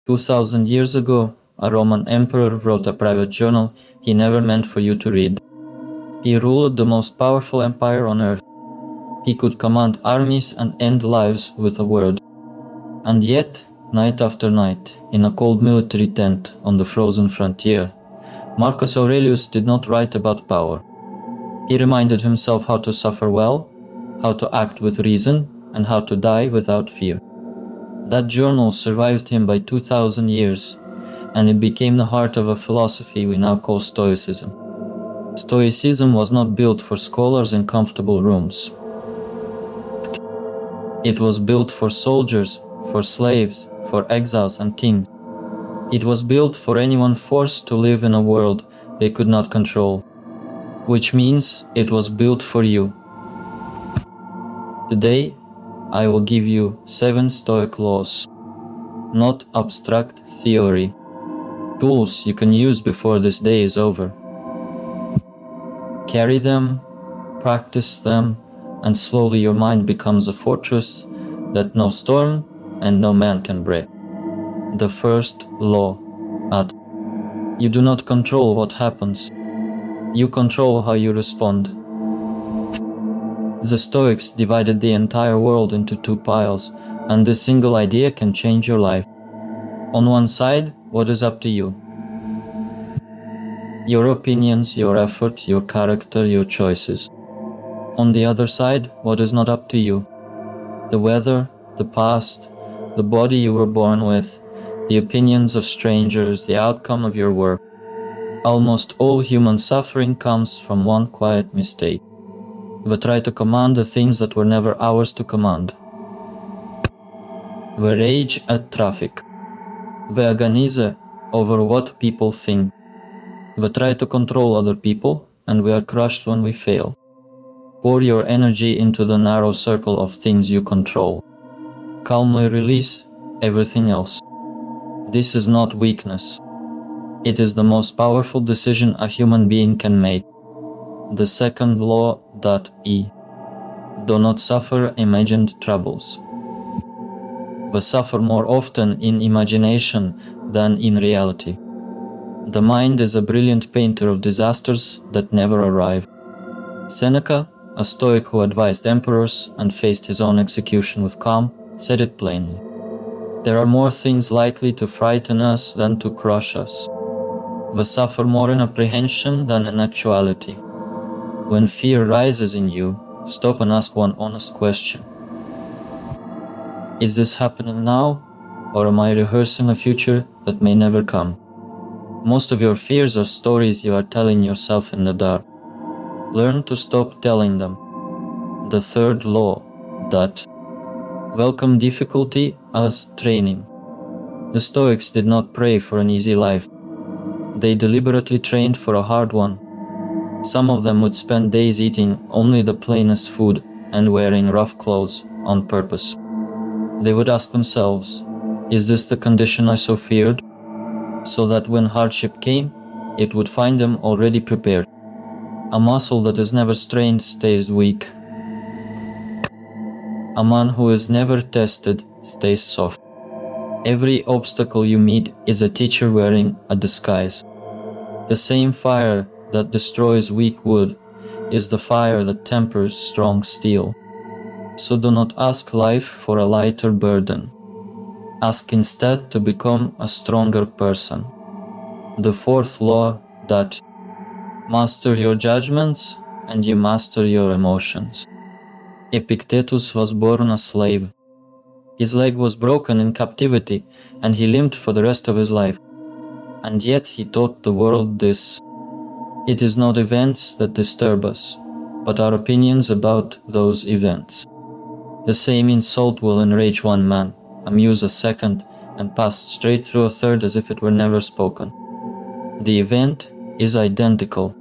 2,000 years ago, a Roman emperor wrote a private journal he never meant for you to read. He ruled the most powerful empire on earth. He could command armies and end lives with a word. And yet, night after night, in a cold military tent on the frozen frontier, Marcus Aurelius did not write about power. He reminded himself how to suffer well, how to act with reason, and how to die without fear. That journal survived him by 2,000 years, and it became the heart of a philosophy we now call Stoicism. Stoicism was not built for scholars in comfortable rooms. It was built for soldiers, for slaves, for exiles and kings. It was built for anyone forced to live in a world they could not control, which means it was built for you. Today, I will give you 7 Stoic laws, not abstract theory, tools you can use before this day is over. Carry them, practice them, and slowly your mind becomes a fortress that no storm and no man can break. The first law, you do not control what happens. You control how you respond. The Stoics divided the entire world into 2 piles, and this single idea can change your life. On one side, what is up to you? Your opinions, your effort, your character, your choices. On the other side, what is not up to you? The weather, the past, the body you were born with, the opinions of strangers, the outcome of your work. Almost all human suffering comes from one quiet mistake. We try to command the things that were never ours to command. We rage at traffic. We agonize over what people think. We try to control other people, and we are crushed when we fail. Pour your energy into the narrow circle of things you control. Calmly release everything else. This is not weakness. It is the most powerful decision a human being can make. The second law, do not suffer imagined troubles. We suffer more often in imagination than in reality. The mind is a brilliant painter of disasters that never arrive. Seneca, a Stoic who advised emperors and faced his own execution with calm, said it plainly. There are more things likely to frighten us than to crush us. We suffer more in apprehension than in actuality. When fear rises in you, stop and ask one honest question. Is this happening now, or am I rehearsing a future that may never come? Most of your fears are stories you are telling yourself in the dark. Learn to stop telling them. The third law, welcome difficulty as training. The Stoics did not pray for an easy life. They deliberately trained for a hard one. Some of them would spend days eating only the plainest food and wearing rough clothes on purpose. They would ask themselves, is this the condition I so feared? So that when hardship came, it would find them already prepared. A muscle that is never strained stays weak. A man who is never tested stays soft. Every obstacle you meet is a teacher wearing a disguise. The same fire that destroys weak wood is the fire that tempers strong steel. So do not ask life for a lighter burden. Ask instead to become a stronger person. The fourth law, master your judgments and you master your emotions. Epictetus was born a slave. His leg was broken in captivity and he limped for the rest of his life. And yet he taught the world this. It is not events that disturb us, but our opinions about those events. The same insult will enrage one man, amuse a second, and pass straight through a third as if it were never spoken. The event is identical.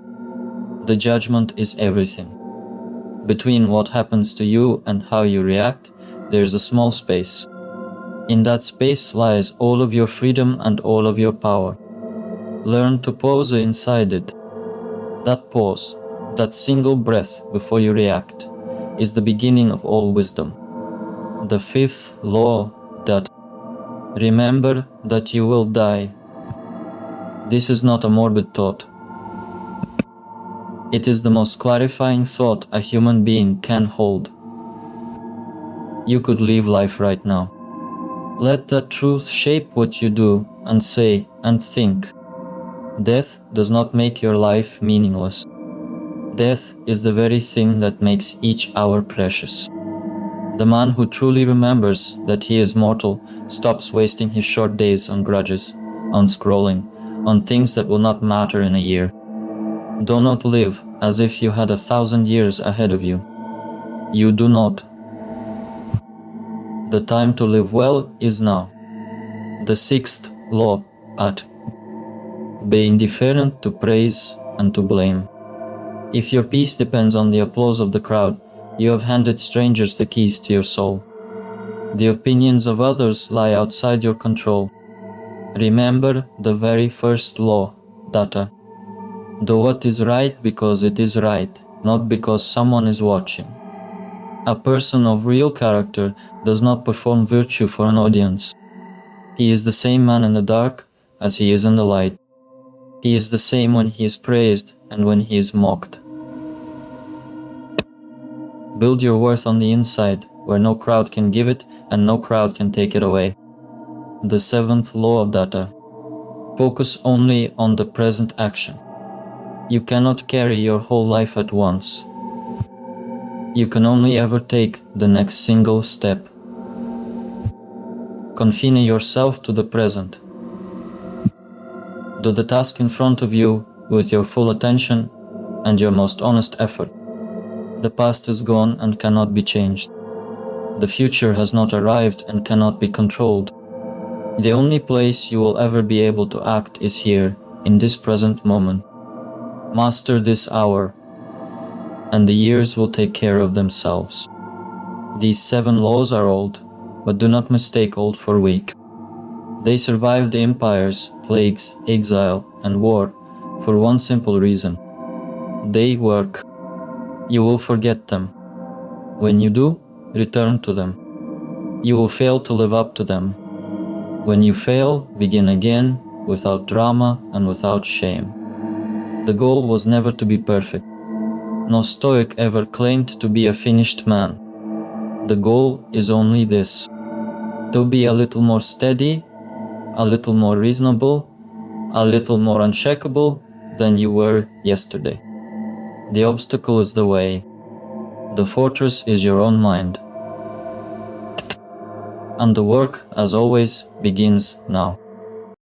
The judgment is everything. Between what happens to you and how you react, there is a small space. In that space lies all of your freedom and all of your power. Learn to pause inside it. That pause, that single breath before you react, is the beginning of all wisdom. The fifth law, Remember that you will die. This is not a morbid thought. It is the most clarifying thought a human being can hold. You could live life right now. Let that truth shape what you do and say and think. Death does not make your life meaningless. Death is the very thing that makes each hour precious. The man who truly remembers that he is mortal stops wasting his short days on grudges, on scrolling, on things that will not matter in a year. Do not live as if you had 1,000 years ahead of you. You do not. The time to live well is now. The sixth law at be indifferent to praise and to blame. If your peace depends on the applause of the crowd, you have handed strangers the keys to your soul. The opinions of others lie outside your control. Remember the very first law, data. Do what is right because it is right, not because someone is watching. A person of real character does not perform virtue for an audience. He is the same man in the dark as he is in the light. He is the same when he is praised and when he is mocked. Build your worth on the inside, where no crowd can give it and no crowd can take it away. The seventh law of data. Focus only on the present action. You cannot carry your whole life at once. You can only ever take the next single step. Confine yourself to the present. Do the task in front of you with your full attention and your most honest effort. The past is gone and cannot be changed. The future has not arrived and cannot be controlled. The only place you will ever be able to act is here, in this present moment. Master this hour, and the years will take care of themselves. These 7 laws are old, but do not mistake old for weak. They survived the empires, plagues, exile, and war for one simple reason. They work. You will forget them. When you do, return to them. You will fail to live up to them. When you fail, begin again, without drama and without shame. The goal was never to be perfect. No Stoic ever claimed to be a finished man. The goal is only this: to be a little more steady, a little more reasonable, a little more unshakable than you were yesterday. The obstacle is the way. The fortress is your own mind. And the work, as always, begins now.